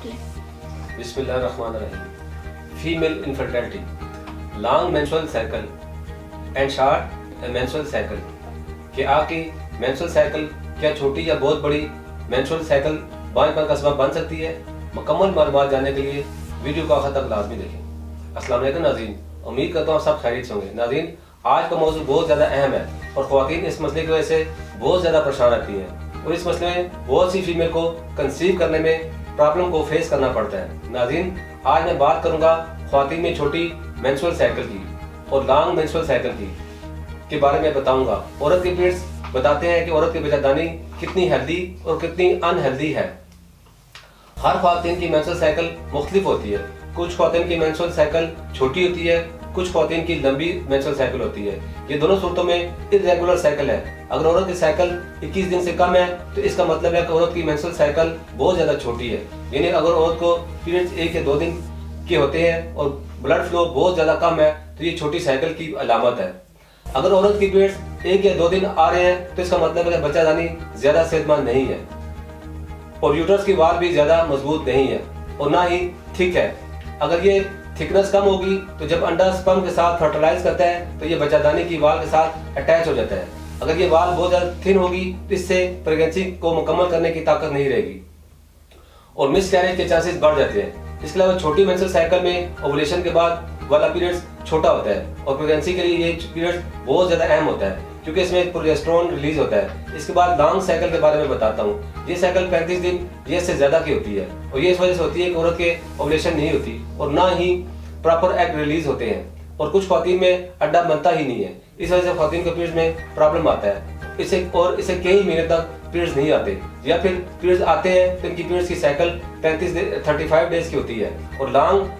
लें। बिस्मिल्लाहिर्रहमानिर्रहीम। Female infertility, long menstrual cycle and short menstrual cycle. कि आपकी मेंस्ट्रुअल साइकिल क्या छोटी या बहुत बड़ी मेंस्ट्रुअल साइकिल बांझपन का सबब बन सकती है? मुकम्मल मालूमात जानने के लिए वीडियो को आखिर तक लाजमी देखें। अस्सलाम वालेकुम नाज़रीन, उम्मीद करता हूँ सब खैरियत से होंगे। नाज़रीन, आज का मौजूद बहुत ज़्यादा अहम है और ख़वातीन इस मसले की वजह से बहुत ज़्यादा परेशान रहती हैं और इस मसले में बहुत सी फीमेल को कंसीव करने में प्रॉब्लम को फेस करना पड़ता है। नाज़रीन, आज मैं बात करूँगा ख़वातीन में छोटी मेंस्ट्रुअल साइकिल की और लॉन्ग मेंस्ट्रुअल साइकिल के बारे में बताऊँगा। औरत के पीरियड्स बताते हैं कि औरत की बच्चादानी कितनी हेल्दी और कितनी अनहेल्दी है। हर ख़वातीन की मेंस्ट्रुअल साइकिल मुख्तलिफ होती है। कुछ ख़वातीन की मेंस्ट्रुअल साइकिल छोटी होती है, कुछ ख़वातीन की लंबी मेंस्ट्रुअल साइकिल होती है। ये दोनों सूरतों में इर्रेगुलर साइकिल है। अगर औरत की साइकिल 21 दिन से कम है तो इसका मतलब है कि औरत की मेंस्ट्रुअल साइकिल बहुत ज़्यादा छोटी है। यानी अगर औरत को पीरियड्स 1 या 2 दिन के होते हैं और ब्लड फ्लो बहुत ज़्यादा कम है तो ये छोटी साइकिल की अलामत है। अगर औरत की पीरियड्स 1 या 2 दिन आ रहे हैं तो इसका मतलब है कि बच्चादानी ज़्यादा सेहतमंद नहीं है और यूट्रस की वाल भी ज़्यादा मजबूत नहीं है और ना ही थिक है। अगर ये थिकनेस कम होगी तो जब अंडा स्पर्म के साथ फर्टिलाइज करता है तो ये बच्चादानी की वाल के साथ अटैच हो जाता है। अगर ये वाल बहुत ज़्यादा थिन होगी तो इससे प्रेगनेंसी को मुकम्मल करने की ताकत नहीं रहेगी और मिसकैरेज के चांसेस बढ़ जाते हैं। इसके अलावा छोटी मेंस्ट्रुअल साइकिल में ओवुलेशन के बाद वाला पीरियड्स छोटा होता है और प्रेगनेंसी के लिए ये पीरियड बहुत ज़्यादा अहम होता है क्योंकि इसमें प्रोजेस्टेरोन रिलीज होता है। इसके बाद लॉन्ग साइकिल के बारे में बताता हूँ। ये साइकिल 35 दिन या इससे ज़्यादा की होती है और ये इस वजह से होती है कि औरत के ओवुलेशन नहीं होती और ना ही प्रॉपर एग रिलीज होते हैं और कुछ ख़वातीन में अड्डा बनता ही नहीं है। इस वजह से ख़वातीन के पीरियड्स में प्रॉब्लम आता है। इसे कई महीने तक पीरियड्स नहीं आते या फिर पीरियड्स आते हैं तो इनकी पीरियड्स की साइकिल 35 डेज की होती है। और लॉन्ग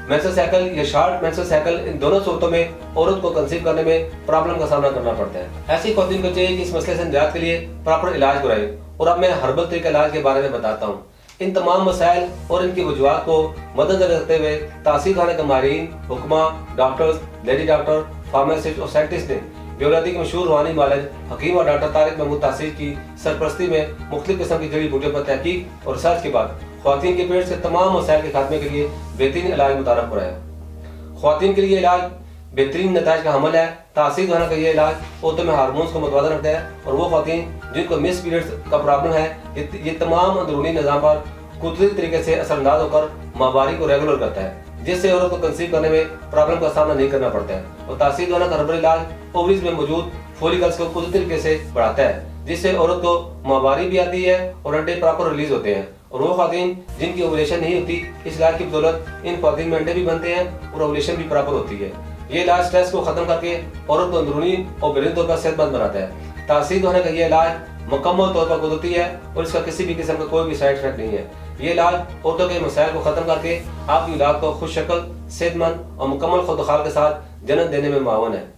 मेंस्ट्रुअल साइकिल या शॉर्ट मेंस्ट्रुअल साइकिल, इन दोनों सूरतों में औरत को कंसीव करने में प्रॉब्लम का सामना करना पड़ता है। ऐसी ख़वातीन को चाहिए कि इस मसले से निजात के लिए प्रॉपर इलाज कराए और अब मैं हर्बल तरीके इलाज के बारे में बताता हूँ। इन तमाम मसाइल और इनकी वजूहात को मद्देनजर रखते हुए तासीर खाने के माहिरीन, हुक्मा, डॉक्टर्स, लेडी डॉक्टर, फार्मासिस्ट और साइंटिस्ट ने बेऔलादी के मशहूर रूहानी मालिज हकीम और डॉक्टर तारिक महमूद तासीर की सरपरस्ती में मुख्तलिफ किस्म की जड़ी बूटियों पर तहकीक और रिसर्च के बाद ख़वातीन के पीरियड्स के तमाम मसाइल के खात्मे के लिए बेहतरीन इलाज मुतारफ कराया। ख़वातीन के लिए इलाज बेहतरीन नताइज का हमल है। तासीर खाना का ये इलाज औरतों में हार्मोन्स को मुतवाज़न रखता है और वो ख़वातीन जिनको मिस पीरियड्स का प्रॉब्लम है ये तमाम अंदरूनी निज़ाम पर कुदरती तरीके से असरअंदाज होकर माहवारी को रेगुलर करता है, जिससे औरत को कंसीव करने में प्रॉब्लम का सामना नहीं करना पड़ता है। और तासीर खाना का हर्बल इलाज ओवरीज में मौजूद फॉलिकल्स को कुदरती तरीके से बढ़ाता है, जिससे औरत को माहवारी भी आती है और अंडे प्रॉपर रिलीज होते हैं। और वो ख़वातीन जिनकी ओवुलेशन नहीं होती, इस इलाज की बदौलत इन ख़वातीन में अंडे भी बनते हैं और ओवुलेशन भी प्रॉपर होती है। ये इलाज स्ट्रेस को ख़त्म करके औरत को अंदरूनी और बैरूनी तौर पर सेहतमंद बनाता है। तासीर होने का ये इलाज मुकम्मल तौर पर कुदरती है और इसका किसी भी किस्म का कोई भी साइड इफेक्ट नहीं है। ये इलाज औरतों के मसाइल को ख़त्म करके आपकी औलाद को खुशशक्ल, सेहतमंद और मुकम्मल खुदखाल के साथ जन्म देने में मुआवन है।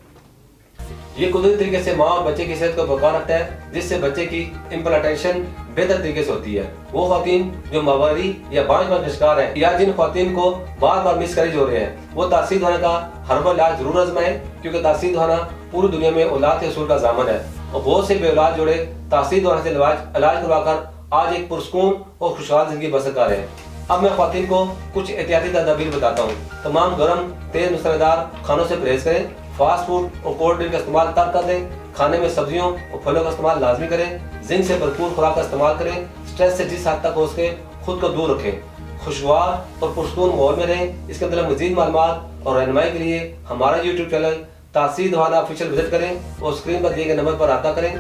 ये कुदरती तरीके से माँ और बच्चे की सेहत को बरकरार रखता है, जिससे बच्चे की इम्प्लांटेशन बेहतर तरीके से होती है। वो ख़वातीन जो माहवारी या बांझपन का शिकार है या जिन ख़वातीन को बार बार मिसकैरेज हो रहे हैं, वो तासीर होने का हर्बल इलाज जरूर आजमाएं क्योंकि तासीर होना पूरी दुनिया में औलाद के असूल का ज़ामन है और बहुत से बेऔलाद जोड़े तासीर होने से इलाज करवाकर आज एक पुरसकून और खुशहाल जिंदगी बसर कर रहे हैं। अब मैं ख़वातीन को कुछ एहतियाती तदाबीर बताता हूँ। तमाम गर्म तेज मसालेदार खानों से परहेज करें। फास्ट फूड और कोल्ड ड्रिंक का इस्तेमाल तर्क कर दें। खाने में सब्जियों और फलों का इस्तेमाल लाजमी करें। जिंक से भरपूर खुराक का इस्तेमाल करें। स्ट्रेस से जिस हद तक हो सके खुद को दूर रखें। खुशगवार और पुरसकून माहौल में रहें। इसके अंदर मजीद मालूमात और रहनुमाई के लिए हमारा यूट्यूब चैनल तासीर दवाना ऑफिशियल विजिट करें और स्क्रीन पर दिए गए नंबर पर रब्ता करें।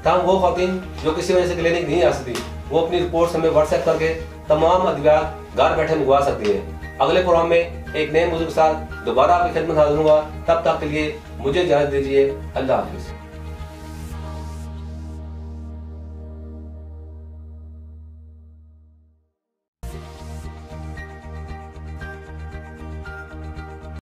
ताकि वो ख़वातीन जो किसी वजह से क्लिनिक नहीं आ सकती, वो अपनी रिपोर्ट्स हमें व्हाट्सएप करके तमाम अद्वियात घर बैठे मंगवा सकती हैं। अगले प्रोग्राम में एक नए मौजूद के साथ दोबारा आपकी खिदमत हाजिर होऊंगा। तब तक के लिए मुझे इजाज़त दीजिए। अल्लाह हाफिज़।